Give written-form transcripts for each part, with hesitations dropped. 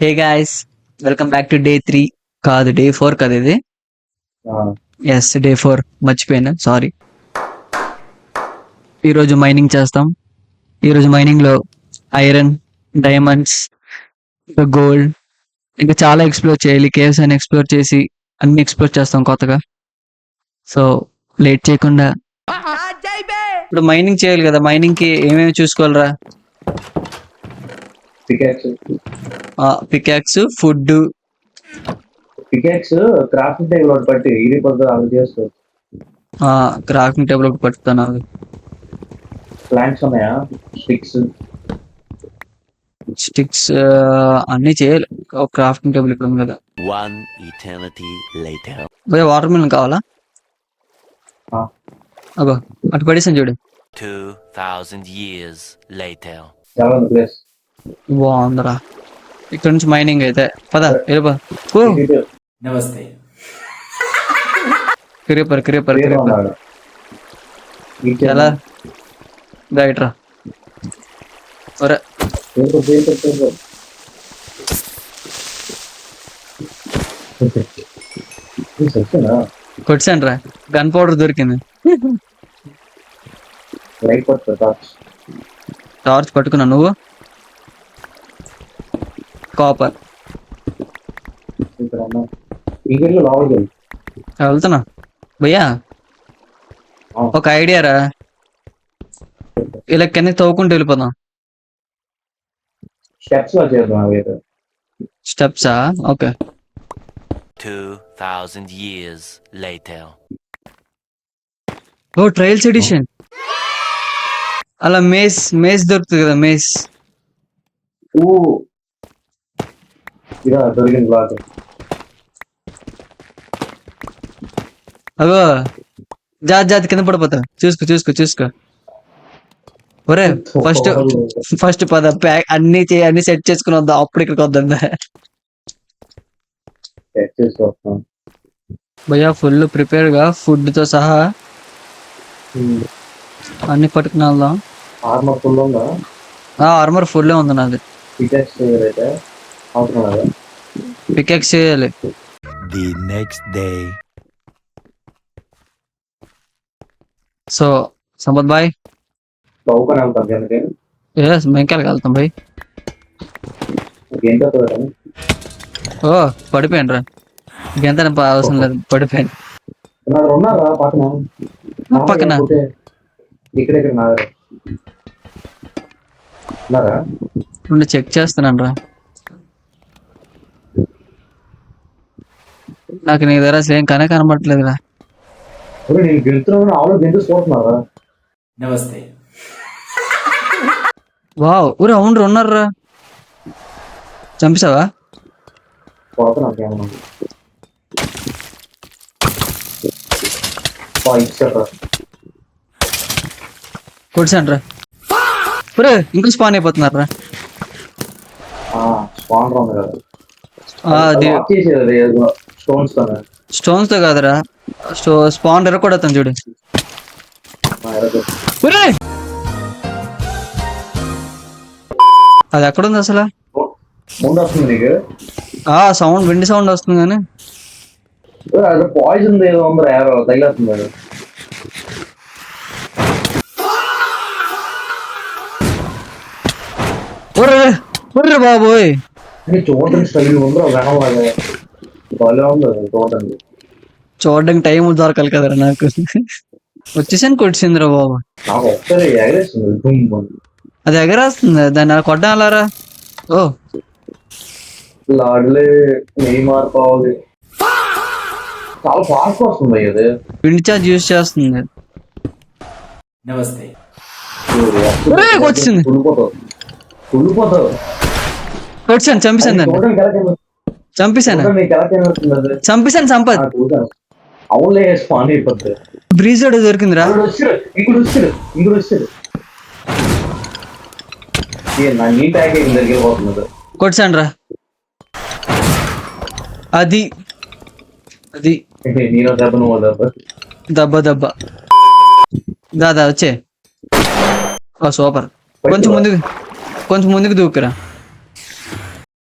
Hey guys, welcome back to day 3. కాదు, day 4 కదా ఇది. Yes, day 4. మర్చిపోయాను, సారీ. ఈరోజు మైనింగ్ చేస్తాం. ఈరోజు మైనింగ్ లో ఐరన్, డైమండ్స్, ఇంకా గోల్డ్, ఇంకా చాలా ఎక్స్ప్లోర్ చేయాలి. కేవ్స్ అని ఎక్స్ప్లోర్ చేసి అన్ని ఎక్స్ప్లోర్ చేస్తాం కొత్తగా. సో లేట్ చేయకుండా ఇప్పుడు మైనింగ్ చేయాలి కదా. మైనింగ్ కి ఏమేమి చూసుకోవాలరా? Pickaxe, food. Pickaxe crafting table ఒకటి పట్టి ఇది కొంత అవి చేసుకో. క్రాఫ్టింగ్ టేబుల్ ఒకటి పట్టుతాను. ప్లాంట్స్ ఉన్నాయా? స్టిక్స్ అన్ని చేయాలి. క్రాఫ్టింగ్ టేబుల్ ఇక్కడ ఉంది కదా. One eternity later. భయ వాటర్ మిలన్ కావాలా? అగో అటు పడేసాను చూడు. 2000 years later. చాలా ఉంది ప్లేస్. బాగుందిరా. ఇక్కడ నుంచి మైనింగ్ అయితే పద వెళ్ళిపో. నమస్తే. క్రీపర్ ఎలా రైట్రా. ఒరే కొట్టాను రా, గన్ పౌడర్ దొరికింది. టార్చ్ పట్టుకున్నా. నువ్వు? కాపర్. వెళ్తున్నా భయ్యా. ఒక ఐడియా రా, ఇలా కింద తవ్వుకుంటూ వెళ్ళిపోదాం. స్టెప్సా? ఓకే. 2000 years later. ఓ ట్రయల్స్ ఎడిషన్. అలా మేస్ దొరుకుతుంది కదా. మేస్ దొరికింది బ్లాక్. అగో జాతి కింద పడిపోతా. చూసుకో. ఒరే ఫస్ట్ పద ప్యాక్ అన్ని సెట్ చేసుకుని వద్దాం. అప్పుడు ఇక్కడికి వద్దాం భయ్యా. ఫుల్ ప్రిపేర్ గా ఫుడ్ తో సహా అన్ని పట్టుకుని వెళ్దాం. ఆర్మర్ ఫుల్ ఉంది నాది. పికెక్స్ చేయాలి. The next day. So Sampath బాయ్, మేంకాయలకు వెళ్తాం బాయ్. ఓ పడిపోయాను రా. ఎంత అవసరం లేదు, పడిపోయాను. పక్కన రెండు చెక్ చేస్తున్నాను రా. నాకు నీ దగ్గర సేమ్ కనబడట్లేదురా. నమస్తే. వావ్, ఊరు అవును ఉన్నారా. చంపేసావా? కొట్టాను రా. ఊరే ఇంకో స్పాన్ అయిపోతున్నారా. స్టోన్స్ తో కాదురా, స్పాన్ కూడా అతను చూడు. అది ఎక్కడుంది అసలు? సౌండ్, విండి సౌండ్ వస్తుంది కానీ పాయిజన్ తగిలేస్తుంది. ఒర్రే బాబోయ్, చూడడానికి స్టైల్ ఉంది. చూడడానికి టైం దొరకాలి కదరా నాకు. వచ్చేసాను కొట్టిందిరా బాబు. అది ఎగరేస్తుంది, దాన్ని అలా కొట్టాలరా. ఓ లాడ్లే మారిపోవాలి. చాలా ఫాస్ట్ వస్తుంది అది. విండ్ ఛార్జ్ యూజ్ చేస్తుంది. నమస్తే. వచ్చింది. కొట్టాను, చంపేశాను దాన్ని. చంపేశాను సంపత్. అవునులే, స్పాన్ అయిపోతుంది. బ్రీజ్ దొరికిందిరా. కొట్టాను రా. అది దెబ్బ దాదా వచ్చే. సూపర్. కొంచెం ముందుకు దూకురా.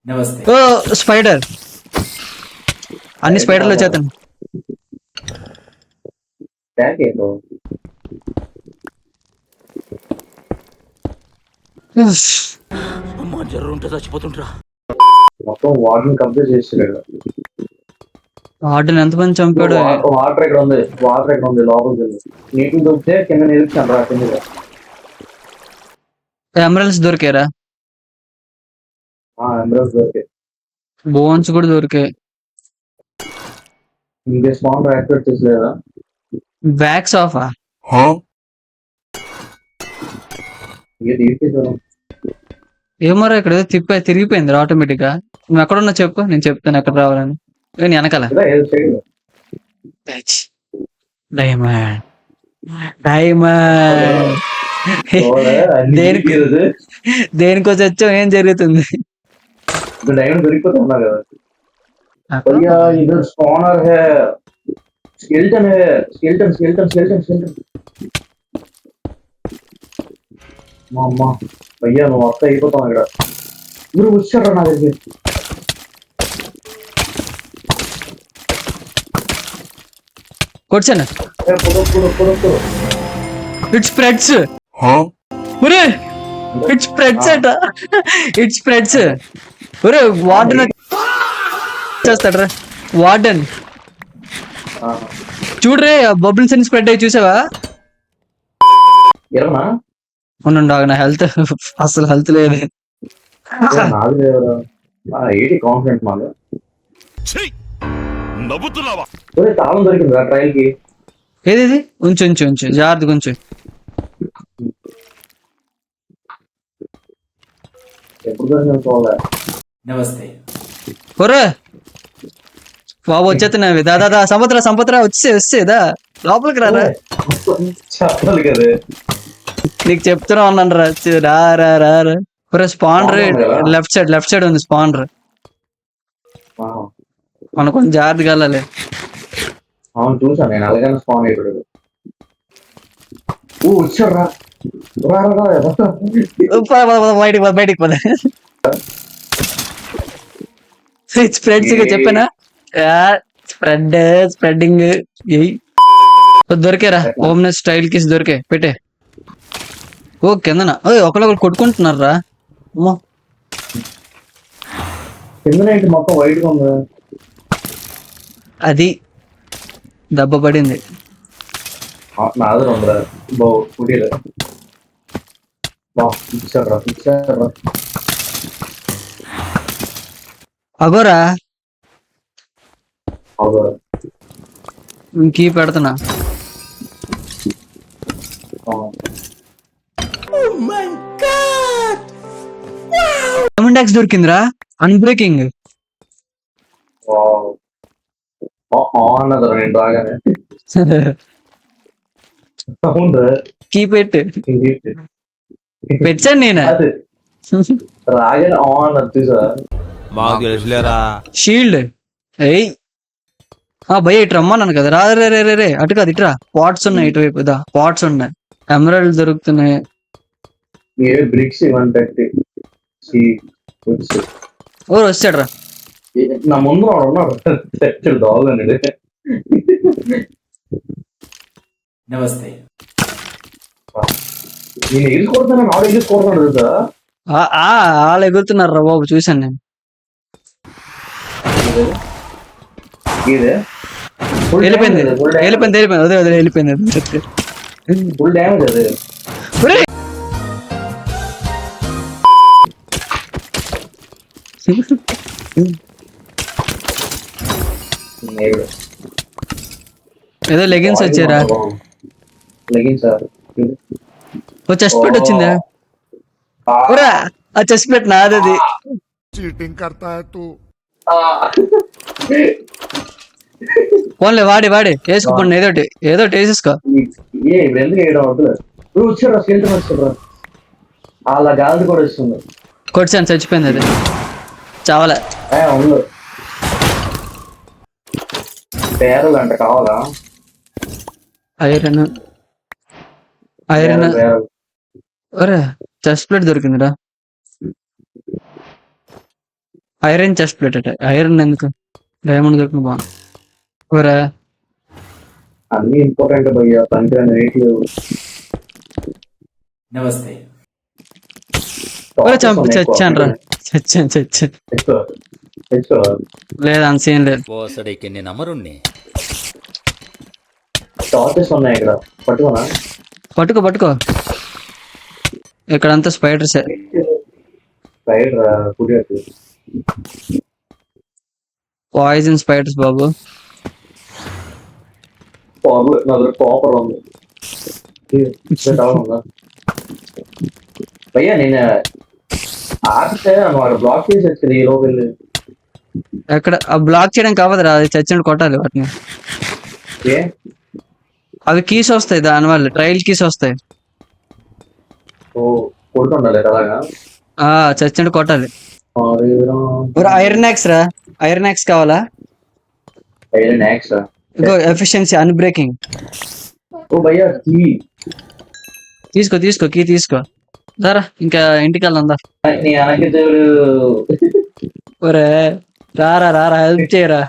నమస్తే. ఓ స్పైడర్, అన్ని స్పైడర్లు వచ్చేస్తాను. ట్యాంక్ ఏంటో మొత్తం వాటర్ కంప్లీట్ చేస్తున్నాడు. వాటిని ఎంతమంది చంపాడు? వాటర్ ఇక్కడ ఉంది, వాటర్ ఇక్కడ ఉంది, లోపలికి వెళ్ళి నీటిని దొరికితే కింద నిలిచాను రా కింద. ఎమరల్స్ దొరికారా? ఎంబ్రాస్ దొరికే. బోన్స్ కూడా దొరికాయి. ఇంకే స్పాన్ యాక్టివేట్ చేసలేదా? బ్యాక్స్ ఆఫా? ఇంకే తీర్చేసాను. ఏమోరా ఇక్కడ ఏదో తిరిగిపోయింది ఆటోమేటిక్ గా. నువ్వు ఎక్కడున్నా చెప్పు, నేను చెప్తాను ఎక్కడ రావాలని. నేను వెనకాల. డైమండ్ డైమండ్ దేనికోసం వచ్చావు? ఏం జరుగుతుంది? డైమండ్ దొరికిపోతే ఉన్నా కదా. भैया इधर स्पॉनर है, स्केलेटन है, स्केलेटन स्केलेटन स्केलेटन स्केलेटन. అమ్మా భయ్యా నువ్వు వస్తా అయిపోతావు ఇక్కడ. మీరు వచ్చారా నా దగ్గర? కొట్టాను. It spreads. ఒరే ఇట్ స్ప్రెడ్స్ అట. It spreads. ఒరే వార్డెన్ చేస్తాడ్రా, వార్డెన్ చూడరే బబుల్స్ అని స్ప్రెడ్ అయ్యి చూసావా? ఎరనా ఉండు నా హెల్త్ అసలు హెల్త్ లేదు. నాది లేవరా. ఏంటి కాన్ఫిడెంట్ మాకు నవ్వుతున్నావా? తాళం దొరికింది ట్రైల్ కి. ఏది ఇది? ఉంచు ఉంచు ఉంచు జాగ్రత్తగా ఉంచు. ఎప్పుడు దొరికింది చూడలే. నమస్తే. ఒరే బాబు వచ్చేస్తున్నావి. దాదా సంపత్రా వచ్చేదా లోపలికి రారా. చెప్పాలి కదా నీకు చెప్తున్నా ఉన్నాను రా. రా రా రా. ఒరే స్పాన్డర్ లెఫ్ట్ సైడ్ ఉంది స్పాన్డర్. మనం కొంచెం జాగ్రత్తగా వెళ్ళాలి. అవును చూసాను నేను, అలాగే స్పాన్ అయిపోయాడు. వచ్చాడు రా. బయటికి పద. స్ప్రెడ్స్ చెప్పానా? స్ప్రెడ్డింగ్ దొరికేరా. ఓమ్నెస్ స్టైల్ కిస్ దొరికే పెట్టే. ఓ కిందన ఒకళ్ళు కొట్టుకుంటున్నారా? అమ్మో కింద మొత్తం వైట్ గా ఉంది. అది దెబ్బ పడింది. నాది ఉందిరా బాబు పుట్టిలే. అగోరా ఇంకీ పెడుతున్నా. డైమండ్ యాక్స్ దొరికిందిరా, అన్బ్రేకింగ్. అన్నదా నేను రాగానే. అవును కీ పెట్టు. పెట్టాను నేను. రాగానే అన్నది చూసా. షీల్డ్ ఏయ్ భయ్య ఇటు రమ్మన్నాను కదా. రా రే రే రే అటు కాదు ఇటురా. పాట్స్ ఉన్నాయి ఇటువైపు. పాట్స్ ఉన్నాయి, ఎమరాల్డ్ దొరుకుతున్నాయి. బ్రిక్స్ ఇవ్వండి. ఓ వచ్చాడు రా. నా ముందు ఉన్నాడు దోగండి. నమస్తే. నేను ఎగురుకోడుతున్నా, నాడు ఎగురుకోడుతున్నాడు కదా. వాళ్ళు ఎగురుతున్నారు రా బాబు, చూసాను నేను. వెళ్ళిపోయింది అదే వెళ్ళిపోయింది. ఫుల్ డ్యామేజ్ అదే. ఏదో లెగిన్స్ వచ్చారా? లెగిన్స్ ఓ చెస్ట్ పెట్ వచ్చిందా? ఆ చెస్ట్ పెట్ నాది. चीटिंग करता है तू. పోన్లే వాడి వేసుకోండి. ఏదో వేసేసుకో. ఎందుకు వేయడం అవుతుంది? వచ్చాడు స్కెల్టన్ వచ్చాడు. అలా గాలి కూడా వస్తుంది. కొట్టాను, చచ్చిపోయింది అది. చావాలా? ఉంది. పేరలు అంట కావాలా? ఐరన్ ఒరే చెస్ట్ ప్లేట్ దొరికిందిరా. ఐరన్ చెస్ట్ ప్లేట్ అట. ఐరన్ ఎందుకు? డైమండ్ దొరికిన బాగుంది. ఊరా అన్ని ఇంపార్టెంట్ భయ్యా, పనికిరాని రేట్లు. నమస్తే. చచ్చాను రా. చచ్చాను. తెచ్చుకో. లేదు అంత సీన్ లేదు. ఓసడికి నేను అమరుణ్ణి. టార్చెస్ ఉన్నాయి ఇక్కడ, పట్టుకోనా? పట్టుకో. ఇక్కడంతా స్పైడర్స్. సైడ్ రా, కుడియట్టు. పాయిజన్ స్పైడర్స్ బాబు. నా దగ్గర కాపర్ ఉంది. భయ్యా నేను ఆపితే నన్ను వాడు బ్లాక్ చేసి వచ్చింది ఈ లోపు వెళ్ళి. ఎక్కడ బ్లాక్ చేయడం కావదురా, అది చచ్చినట్టు కొట్టాలి వాటిని. ఏ అవి కీస్ వస్తాయి దానివల్ల, ట్రయల్ కీస్ వస్తాయి. ఓ కొడుతుండాలి అలాగా. చచ్చినట్టు కొట్టాలి. ఐరన్ యాక్స్ రా, ఐరన్ యాక్స్ కావాలా? నెక్స్ట్ ఇంకో ఎఫిషియన్సీ అన్బ్రేకింగ్. ఓ భయ్యా కీ తీసుకో కీ తీసుకో. సరే ఇంకా ఇంటికి వెళ్దా. నీ వెనక్కి చూడు. ఒరే రారా హెల్ప్ చేయరా.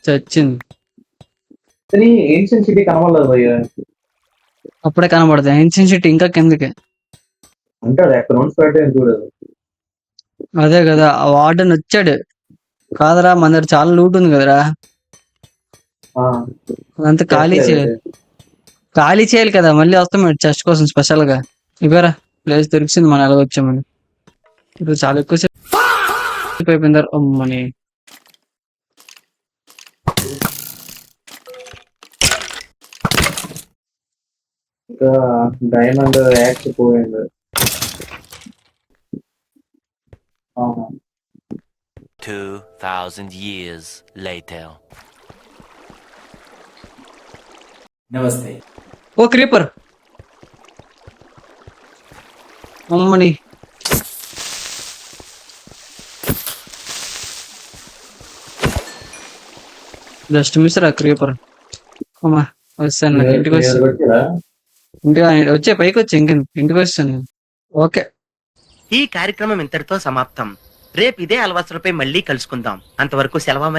చచ్చింది. ఏన్షియన్ సిటీ కనబడలేదు భయ్యా. అప్పుడే కనబడదు. ఏన్షియన్ సిటీ ఇంకా కిందకి. అంటే అది ఎక్కడ నుంచి స్టార్ట్ అయింది చూడదు. అదే కదా, ఆ వార్డెన్ వచ్చాడు కాదరా, మన దగ్గర చాలా లూట్ ఉంది కదరా. అదంతా ఖాళీ చేయాలి కదా, మళ్ళీ వస్తాం చెస్ట్ కోసం స్పెషల్ గా. ఇవ్వరా ప్లేస్ దొరికింది, మనం ఎలా వచ్చామని. ఇప్పుడు చాలా ఎక్కువసేపు అయిపోయింది అమ్మని. ఇంకా డైమండ్ యాక్స్ పోయింది. 2,000 years later. నమస్తే. ఓ క్రీపర్ అమ్మని. జస్ట్ మిస్ రా క్రీపర్. అమ్మా వస్తాను, ఇంటికి వచ్చే పైకి వచ్చి ఇంటికి వస్తాను. ఓకే, ఈ కార్యక్రమం ఇంతటితో సమాప్తం. రేపు ఇదే అలవాసులపై మళ్ళీ కలుసుకుందాం. అంతవరకు సెలవు మరి.